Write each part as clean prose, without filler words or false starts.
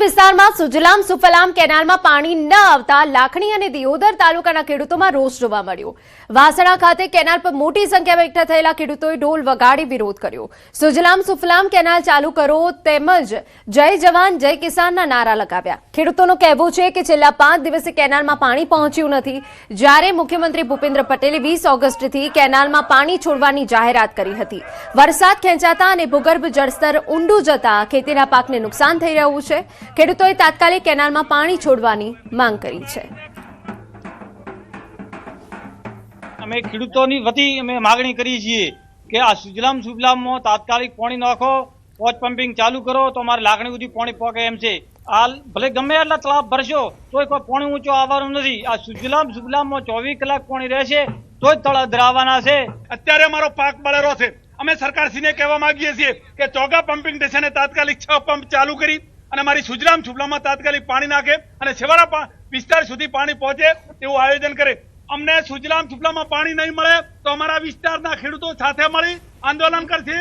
વિસ્તારમાં સુજલામ સુફલામ કેનાલમાં પાણી ન આવતા લાખણી અને દિયોદર તાલુકાના ખેડૂતોમાં રોષ જોવા મળ્યો। વાસણા ખાતે કેનાલ પર મોટી સંખ્યામાં એકઠા થયેલા ખેડૂતોએ ઢોલ વગાડી વિરોધ કર્યો। સુજલામ સુફલામ કેનાલ ચાલુ કરો તેમજ જય જવાન જય કિસાનના નારા લગાવ્યા। ખેડૂતોનું કહેવું છે કે છેલ્લા 5 દિવસે કેનાલમાં પાણી પહોંચ્યું નથી, જ્યારે મુખ્યમંત્રી ભૂપેન્દ્ર પટેલે 20 ઓગસ્ટથી કેનાલમાં પાણી છોડવાની જાહેરાત કરી હતી। વરસાદ ખેંચાતા અને ભૂગર્ભ જળસ્તર ઊંડું જતા ખેતીના પાકને નુકસાન થઈ રહ્યું છે। ખેડૂતોએ તાત્કાલિક કેનાલમાં પાણી છોડવાની માંગ કરી છે। અમે ખેડૂતોની વતી અમે માગણી કરી છીએ કે આ સુજલામ સુફલામમાં તાત્કાલિક પાણી નાખો, પોચ પમ્પિંગ ચાલુ કરો તો અમારે લાગણી સુધી પાણી પહોંચે એમ છે। આ ભલે ગમે એટલા તળાવ ભરશો તોય કોઈ પાણી ઊંચો આવવાનું નથી। આ સુજલામ સુફલામમાં 24 કલાક પાણી રહેશે તો જ તળાવ ધરાવવાના છે। અત્યારે અમારો પાક બળેરો છે। અમે સરકારશ્રીને કહેવા માંગીએ છીએ કે ચોગા પમ્પિંગ સ્ટેશને તાત્કાલિક 6 પંપ ચાલુ કરી અને અમારી સુજલામ સુફલામમાં તાત્કાલિક પાણી નાખે અને છેવાડા વિસ્તાર સુધી પાણી પહોંચે તેવું આયોજન કરે। અમને સુજલામ સુફલામમાં પાણી નહીં મળે તો અમારા વિસ્તારના ખેડૂતો સાથે મળી આંદોલન કરશે।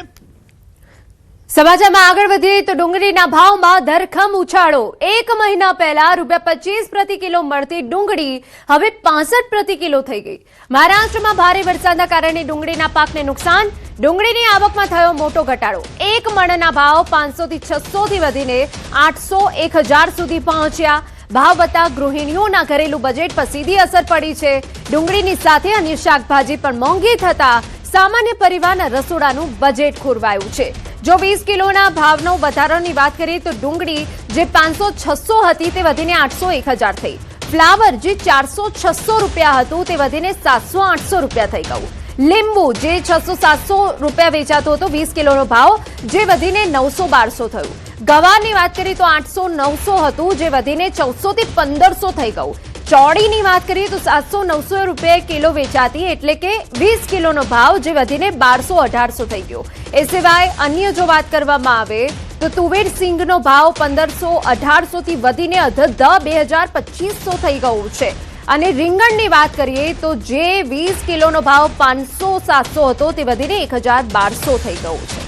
સમાચારમાં આગળ વધીએ તો ડુંગળીના ભાવમાં ધરખમ ઉછાળો। 1 મહિના પહેલા ₹25 પ્રતિ કિલો મળતી ડુંગળી હવે 65 પ્રતિ કિલો થઈ ગઈ। મહારાષ્ટ્રમાં ભારે વરસાદના કારણે ડુંગળીના પાકને નુકસાન, ડુંગળીની આવકમાં થયો મોટો ઘટાડો। 1 મણના ભાવ 500 થી 600 થી વધીને 800-1000 સુધી પહોંચ્યા। ભાવ વધતા ગૃહિણીઓના ઘરેલું બજેટ પર સીધી અસર પડી છે। ડુંગળીની સાથે અન્ય શાકભાજી પણ મોંઘી થતા સામાન્ય પરિવારના રસોડાનું બજેટ ખોરવાયું છે। જો 20 કિલોના ભાવનો વધારાની વાત કરીએ તો ડુંગળી જે 500-600 હતી તે વધીને 800-1000 થઈ। ફ્લાવર જે 400-600 રૂપિયા હતું તે વધીને 700-800 રૂપિયા થઈ ગયું। લીંબુ જે 600-700 રૂપિયા વેચાતો હતો 20 કિલોનો ભાવ જે વધીને 900-1200 થયું। ગવારની વાત કરીએ તો 800-900 હતું જે વધીને 1400 થી 1500 થઈ ગયું। ચોળીની વાત કરીએ તો 700-900 રૂપિયા કિલો વેચાતી એટલે કે 20 કિલોનો ભાવ જે વધીને 1200-1800 થઈ ગયો। એ સિવાય અન્ય જો વાત કરવામાં આવે તો તુવેર સિંગનો ભાવ 1500-1800 થી વધીને 22,000-2500 થઈ ગયું છે। અને રીંગણની વાત કરીએ તો જે 20 કિલોનો ભાવ 500-700 હતો તે વધીને 1000-1200 થઈ ગયું છે।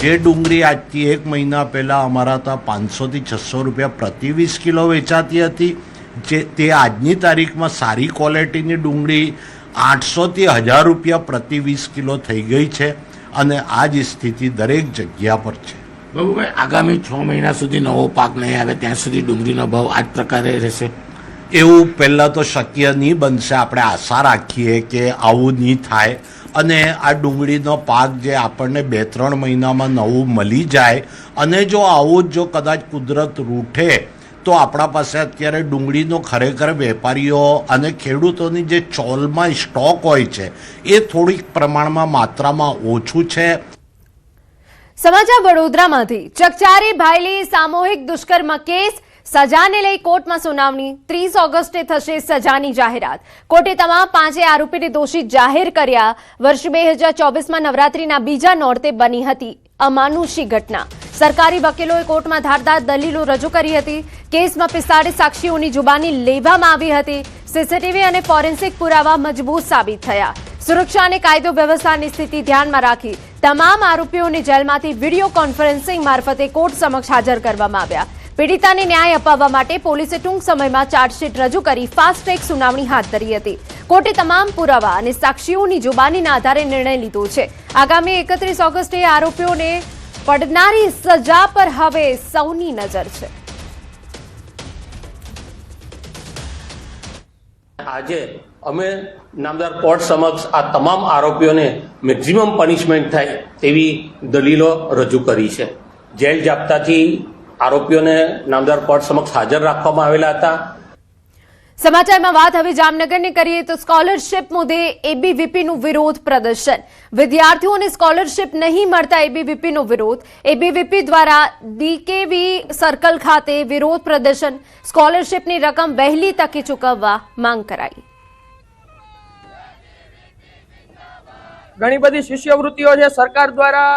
જે ડુંગળી આજથી 1 મહિના પહેલાં અમારા ત્યાં 500 થી 600 રૂપિયા પ્રતિ 20 કિલો વેચાતી હતી, જે તે આજની તારીખમાં સારી ક્વોલિટીની ડુંગળી 800 થી 1000 રૂપિયા પ્રતિ 20 કિલો થઈ ગઈ છે। અને આ જ સ્થિતિ દરેક જગ્યા પર છે। બાબુભાઈ, આગામી 6 મહિના સુધી નવો પાક નહીં આવે ત્યાં સુધી ડુંગળીનો ભાવ આ જ પ્રકારે રહેશે? એવું પહેલાં તો શક્ય નહીં બનશે। આપણે આશા રાખીએ કે આવું નહીં થાય અને આ ડુંગળીનો પાક જે આપણને 2-3 મહિનામાં નવું મળી જાય અને જો આવું જો કદાચ કુદરત રૂઠે તો આપણા પાસે અત્યારે ડુંગળીનો ખરેખર વેપારીઓ અને ખેડૂતોની જે ચોલમાં સ્ટોક હોય છે એ થોડીક પ્રમાણમાં માત્રામાં ઓછું છે। સમાચાર વડોદરામાંથી ચકચારી ભાયલી સામૂહિક દુષ્કર્મ કેસ સજાને લઈ કોર્ટમાં સુનાવણી। 30 ઓગસ્ટે થશે સજાની જાહેરાત। કોર્ટે તમામ 5 આરોપીને દોષિત જાહેર કર્યા। વર્ષ 2024માં નવરાત્રીના બીજા નોરતે બની હતી અમાનુષી ઘટના। સરકારી વકીલોએ કોર્ટમાં ધારદાર દલીલો રજૂ કરી હતી। કેસમાં 45 સાક્ષીઓની જુબાની લેવામાં આવી હતી। સીસીટીવી અને ફોરેન્સિક પુરાવા મજબૂત સાબિત થયા। સુરક્ષા અને કાયદો વ્યવસ્થાની સ્થિતિ ધ્યાનમાં રાખી તમામ આરોપીઓને જેલમાંથી વિડીયો કોન્ફરન્સિંગ મારફતે કોર્ટ સમક્ષ હાજર કરવામાં આવ્યા। પીડિતાને ન્યાય અપાવવા માટે પોલીસે ટૂંક સમયમાં ચાર્જશીટ રજૂ કરી ફાસ્ટ ટ્રેક સુનાવણી હાથ ધરી હતી। કોર્ટે તમામ પુરાવા અને સાક્ષીઓની જુબાનીના આધારે નિર્ણય લીધો છે। આગામી 31 ઓગસ્ટે આરોપીઓને પડનારી સજા પર હવે સૌની નજર છે। આજે અમે નામદાર કોર્ટ સમક્ષ આ તમામ આરોપીઓને મેક્સિમમ પનિશમેન્ટ થાય તેવી દલીલો રજૂ કરી છે। જેલ જાપ્તાથી આરોપીઓને નામદાર કોર્ટ સમક્ષ હાજર રાખવામાં આવેલા હતા। સમાચારમાં વાત હવે જામનગરની કરીએ તો સ્કોલરશિપ મુદ્દે એબીવીપીનું વિરોધ પ્રદર્શન। વિદ્યાર્થીઓને સ્કોલરશિપ નહીં મળતા એબીવીપીનો વિરોધ। એબીવીપી દ્વારા ડીકેવી સર્કલ ખાતે વિરોધ પ્રદર્શન। સ્કોલરશિપની રકમ વહેલી તકે ચૂકવવા માંગ કરાઈ। ઘણી બધી શિષ્યવૃત્તિઓ છે સરકાર દ્વારા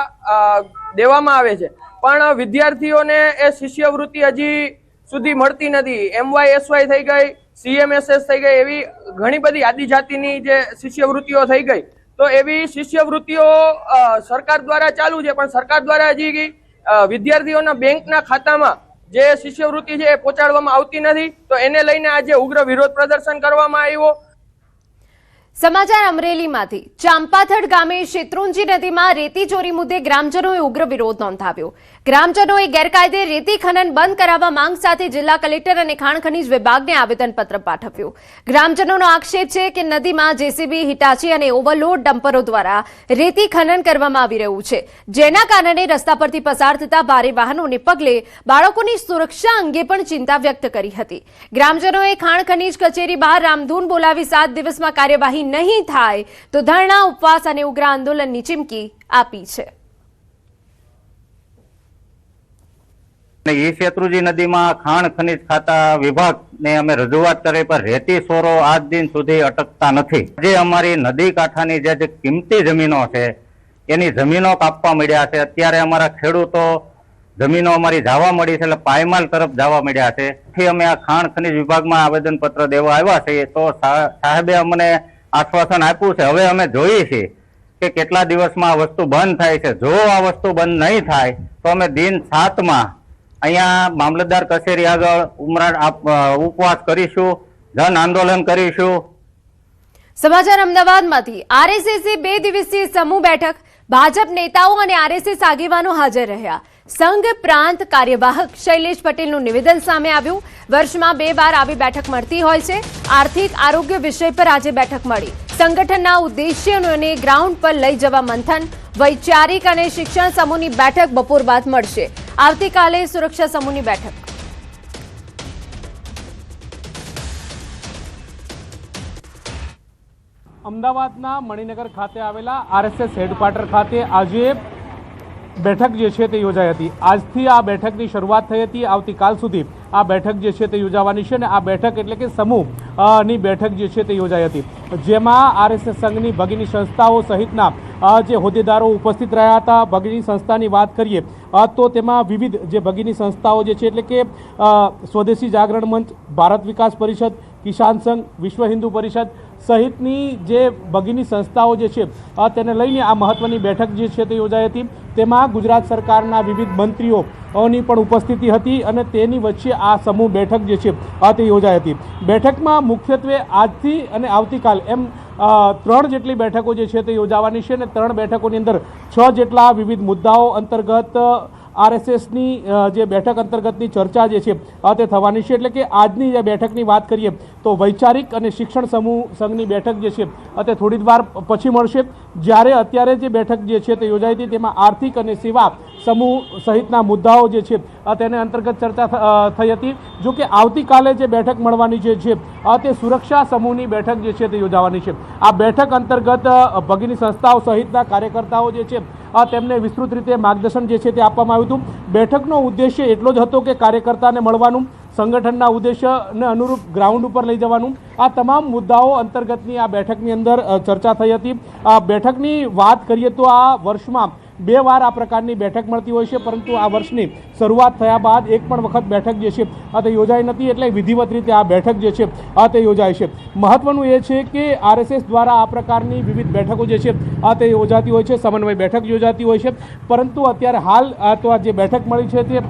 દેવામાં આવે છે, પણ વિદ્યાર્થીઓને એ શિષ્યવૃત્તિ હજી સુધી મળતી નથી। MYSY થઈ ગઈ, CMSS થઈ ગઈ, એવી ઘણી બધી આદિજાતિની જે શિષ્યવૃત્તિઓ થઈ ગઈ તો એવી શિષ્યવૃત્તિઓ સરકાર દ્વારા ચાલુ છે, પણ સરકાર દ્વારા હજી વિદ્યાર્થીઓના બેંકના ખાતામાં જે શિષ્યવૃત્તિ છે એ પહોંચાડવામાં આવતી નથી. તો એને લઈને આજે ઉગ્ર વિરોધ પ્રદર્શન કરવામાં આવ્યો. સમાચાર અમરેલીમાંથી. ચાંપાથડ ગામે શેત્રુંજી નદીમાં રેતી ચોરી મુદ્દે ગ્રામજનોએ ઉગ્ર વિરોધ નોંધાવ્યો. ગ્રામજનોએ ગેરકાયદે રેતી ખનન બંધ કરાવવા માંગ સાથે જિલ્લા કલેક્ટર અને ખાણ ખનીજ વિભાગને આવેદનપત્ર પાઠવ્યું. ગ્રામજનોનો આક્ષેપ છે કે નદીમાં જેસીબી, હિટાચી અને ઓવરલોડ ડમ્પરો દ્વારા રેતી ખનન કરવામાં આવી રહ્યું છે, જેના કારણે રસ્તા પરથી પસાર થતા ભારે વાહનોને પગલે બાળકોની સુરક્ષા અંગે પણ ચિંતા વ્યક્ત કરી હતી. ગ્રામજનોએ ખાણ ખનીજ કચેરી બહાર રામધૂન બોલાવી 7 દિવસમાં કાર્યવાહી નહીં થાય તો ધરણા, ઉપવાસ અને ઉગ્ર આંદોલનની ચીમકી આપી છે. એ શેત્રુંજી નદીમાં ખાણ ખનીજ ખાતા વિભાગને અમે રજૂઆત કરી, પણ રેતી ચોરો આજ દિન સુધી અટકતા નથી. જે અમારી નદી કાંઠાની જે કિંમતી જમીનો છે એની જમીનો કાપવા મળ્યા છે. અત્યારે અમારા ખેડૂતો જમીનો અમારી જવા મળી છે, એટલે પાયમાલ તરફ જવા મળ્યા છે. અમે આ ખાણ ખનીજ વિભાગમાં આવેદનપત્ર દેવા આવ્યા છીએ, તો સાહેબે અમને આશ્વાસન આપ્યું છે. હવે અમે જોઈએ છીએ કે કેટલા દિવસમાં આ વસ્તુ બંધ થાય છે. જો આ વસ્તુ બંધ નહીં થાય તો અમે દિન 7માં અહીંયા મામલતદાર કચેરી આગળ ઉપવાસ કરીશું, જન આંદોલન કરીશું. સમાચાર અમદાવાદમાંથી. આરએસએસની 2 દિવસીય સમૂહ બેઠક. ભાજપ નેતાઓ અને આરએસએસ આગેવાનો હાજર રહ્યા. સંઘ પ્રાંત કાર્યવાહક શૈલેષ પટેલનું નિવેદન સામે આવ્યું. વર્ષમાં 2 વાર આવી બેઠક મળતી હોય છે. આર્થિક આરોગ્ય વિષય પર આજે બેઠક મળી. સંગઠનના ઉદ્દેશ્યોને ગ્રાઉન્ડ પર લઈ જવા મંથન. વૈચારિક અને શિક્ષણ સમૂહની બેઠક બપોર બાદ મળશે. આવતીકાલે સુરક્ષા સમૂહની બેઠક. અમદાવાદના મણિનગર ખાતે આવેલા આરએસએસ હેડક્વાર્ટર ખાતે આજે બેઠક જે છે તે યોજાઈ હતી. આજથી આ બેઠકની શરૂઆત થઈ હતી. આવતીકાલ સુધી આ બેઠક જે છે તે યોજાવાની છે અને આ બેઠક એટલે કે સમૂહની બેઠક જે છે તે યોજાઈ હતી, જેમાં આરએસએસ સંઘની ભગીની સંસ્થાઓ સહિતના જે હોદ્દેદારો ઉપસ્થિત રહ્યા હતા. ભગીની સંસ્થાની વાત કરીએ તો તેમાં વિવિધ જે ભગીની સંસ્થાઓ જે છે એટલે કે સ્વદેશી જાગરણ મંચ, ભારત વિકાસ પરિષદ, કિસાન સંઘ, વિશ્વ હિન્દુ પરિષદ સહિતની જે ભગીની સંસ્થાઓ જે છે તેને લઈને આ મહત્વની બેઠક જે છે તે યોજાઈ હતી. તેમાં ગુજરાત સરકારના વિવિધ મંત્રીઓની પણ ઉપસ્થિતિ હતી અને તેની વચ્ચે આ સમૂહ બેઠક જે છે તે યોજાઈ હતી. બેઠકમાં મુખ્યત્વે આજથી અને આવતીકાલ એમ 3 જેટલી બેઠકો જે છે તે યોજાવાની છે અને 3 બેઠકોની અંદર 6 જેટલા વિવિધ મુદ્દાઓ અંતર્ગત આરએસએસની જે બેઠક અંતર્ગતની ચર્ચા જે છે તે થવાની છે. એટલે કે આજની જે બેઠકની વાત કરીએ તો વૈચારિક અને શિક્ષણ સમૂહ સંઘની બેઠક જે છે તે થોડી જ વાર પછી મળશે. જ્યારે અત્યારે જે બેઠક જે છે તે યોજાઈ હતી તેમાં આર્થિક અને સેવા સમૂહ સહિતના મુદ્દાઓ જે છે તેને અંતર્ગત ચર્ચા થઈ હતી. જો કે આવતીકાલે જે બેઠક મળવાની છે તે સુરક્ષા સમૂહની બેઠક જે છે તે યોજાવાની છે. આ બેઠક અંતર્ગત ભગીની સંસ્થાઓ સહિતના કાર્યકર્તાઓ જે છે તેમને વિસ્તૃત રીતે માર્ગદર્શન જે છે તે આપવામાં આવ્યું હતું. બેઠકનો ઉદ્દેશ્ય એટલો જ હતો કે કાર્યકર્તાને મળવાનું, સંગઠનના ઉદ્દેશ્યને અનુરૂપ ગ્રાઉન્ડ ઉપર લઈ જવાનું. આ તમામ મુદ્દાઓ અંતર્ગતની આ બેઠકની અંદર ચર્ચા થઈ હતી. આ બેઠકની વાત કરીએ તો આ વર્ષમાં 2 વાર આ પ્રકારની બેઠક મળતી હોય છે, પરંતુ આ વર્ષની શરૂઆત થયા બાદ એક પણ વખત બેઠક જે છે તે યોજાઈ નથી. એટલે વિધિવત રીતે આ બેઠક જે છે તે યોજાય છે. મહત્વનું એ છે કે આરએસએસ દ્વારા આ પ્રકારની વિવિધ બેઠકો જે છે તે યોજાતી હોય છે, સમન્વય બેઠક યોજાતી હોય છે, પરંતુ અત્યારે હાલ તો આ જે બેઠક મળી છે તે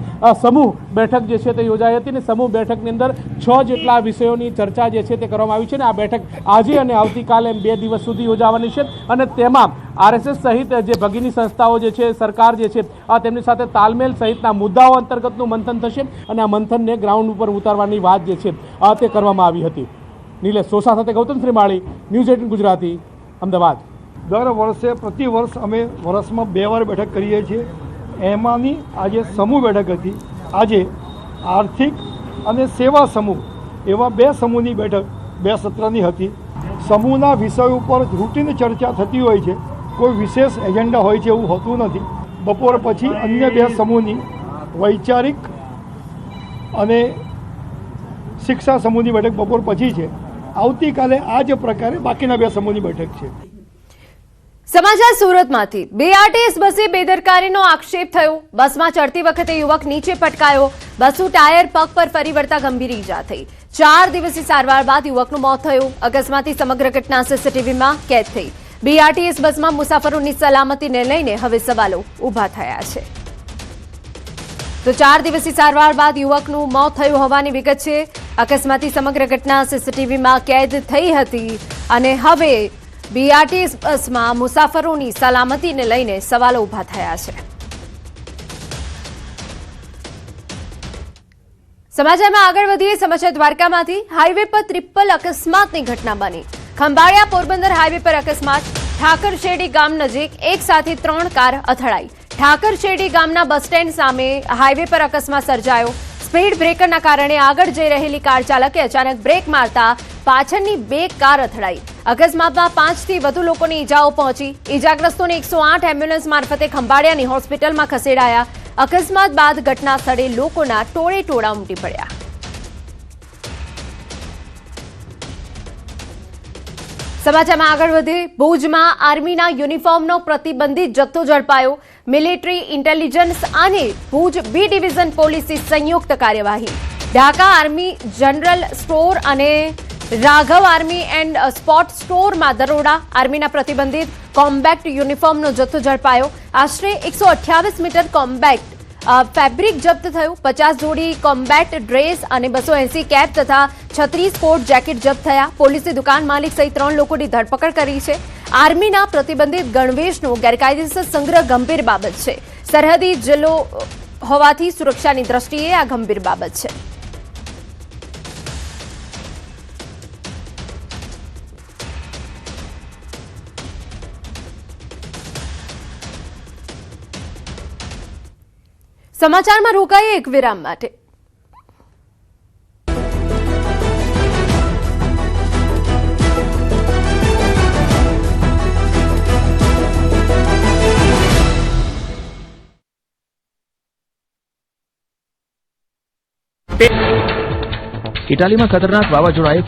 સમૂહ બેઠક જે છે તે યોજાઈ હતી અને સમૂહ બેઠકની અંદર 6 જેટલા વિષયોની ચર્ચા જે છે તે કરવામાં આવી છે અને આ બેઠક આજે અને આવતીકાલે 2 દિવસ સુધી યોજાવાની છે અને તેમાં આરએસએસ સહિત જે ભગીની સંસ્થાઓ જે છે, સરકાર જે છે તેમની સાથે તાલમેલ સહિતના મુદ્દાઓ અંતર્ગતનું મંથન થશે અને આ મંથનને ગ્રાઉન્ડ ઉપર ઉતારવાની વાત જે છે તે કરવામાં આવી હતી. નિલેશ સોસા સાથે ગૌતમ શ્રીમાળી, ન્યૂઝ 18 ગુજરાતી, અમદાવાદ. દર વર્ષે પ્રતિ વર્ષ અમે વર્ષમાં 2 વાર બેઠક કરીએ છીએ. એમાંની આજે સમૂહ બેઠક હતી. આજે આર્થિક અને સેવા સમૂહ એવા 2 સમૂહની બેઠક 2 સત્રની હતી. સમૂહના વિષય ઉપર રૂટીન ચર્ચા થતી હોય છે, કોઈ વિશેષ એજન્ડા હોય છે એવું હોતું નથી. બપોર પછી અન્ય 2 સમૂહની વૈચારિક અને શિક્ષા સમૂહની બેઠક બપોર પછી છે. આવતીકાલે આ જ પ્રકારે બાકીના 2 સમૂહની બેઠક છે. સમાચાર સુરતમાંથી. બીઆરટીએસ બસે બેદરકારીનો આક્ષેપ થયો. બસમાં ચડતી વખતે યુવક નીચે પટકાયો. બસનું ટાયર પગ પર ફરી વળતા ગંભીર ઈજા થઈ. 4 દિવસની સારવાર બાદ યુવકનું મોત થયું. અકસ્માતની સમગ્ર ઘટના સીસીટીવીમાં કેદ થઈ. બીઆરટીએસ બસમાં મુસાફરોની સલામતીને લઈને હવે સવાલો ઊભા થયા છે. તો 4 દિવસની સારવાર બાદ યુવકનું મોત થયું હોવાની વિગત છે. અકસ્માતની સમગ્ર ઘટના સીસીટીવીમાં કેદ થઈ હતી અને હવે બીઆરટીએસ બસમાં મુસાફરોની સલામતીને લઈને સવાલો ઊભા થયા છે. સમાચારમાં આગળ વધીએ. સમાચાર દ્વારકામાંથી. હાઈવે પર ટ્રિપલ અકસ્માતની ઘટના બની. ખંભાળિયા પોરબંદર હાઈવે પર અકસ્માત. ઠાકરશેડી ગામ નજીક એક સાથે 3 કાર અથડાઈ. ઠાકરશેડી ગામના બસ સ્ટેન્ડ સામે હાઈવે પર અકસ્માત સર્જાયો. સ્પીડ બ્રેકરના કારણે આગળ જઈ રહેલી કાર ચાલકે અચાનક બ્રેક મારતા પાછળની 2 કાર અથડાઈ. અકસ્માતમાં 5 થી વધુ લોકોની ઈજાઓ પહોંચી. ઈજાગ્રસ્તોને 108 એમ્બ્યુલન્સ મારફતે ખંભાળિયાની હોસ્પિટલમાં ખસેડાયા. અકસ્માત બાદ ઘટના સ્થળે લોકોના ટોળે ટોળા ઉમટી પડ્યા. સમાચારમાં આગળ વધીએ. ભુજમાં આર્મીના યુનિફોર્મનો પ્રતિબંધિત જથ્થો ઝડપાયો. મિલિટરી ઇન્ટેલિજન્સ અને ભુજ બી ડિવિઝન પોલીસની સંયુક્ત કાર્યવાહી. ઢાકા આર્મી જનરલ સ્ટોર અને રાઘવ આર્મી એન્ડ સ્પોર્ટ સ્ટોરમાં દરોડા. આર્મીના પ્રતિબંધિત કોમ્બેક્ટ યુનિફોર્મનો જથ્થો ઝડપાયો. આશરે 128 મીટર કોમ્બેક્ટ ફેબ્રિક જપ્ત થયું. 50 જોડી કોમ્બેક્ટ ડ્રેસ અને 280 કેપ તથા 36 કોટ જેકેટ જપ્ત થયા. પોલીસે દુકાન માલિક સહિત 3 લોકોની ધરપકડ કરી છે. આર્મીના પ્રતિબંધિત ગણવેશનો ગેરકાયદેસર સંગ્રહ ગંભીર બાબત છે. સરહદી જિલ્લો હોવાથી સુરક્ષાની દ્રષ્ટિએ આ ગંભીર બાબત છે. સમાચારમાં રોકાઈએ એક વિરામ માટે. ઇટાલીમાં ખતરનાક વાવાઝોડાએ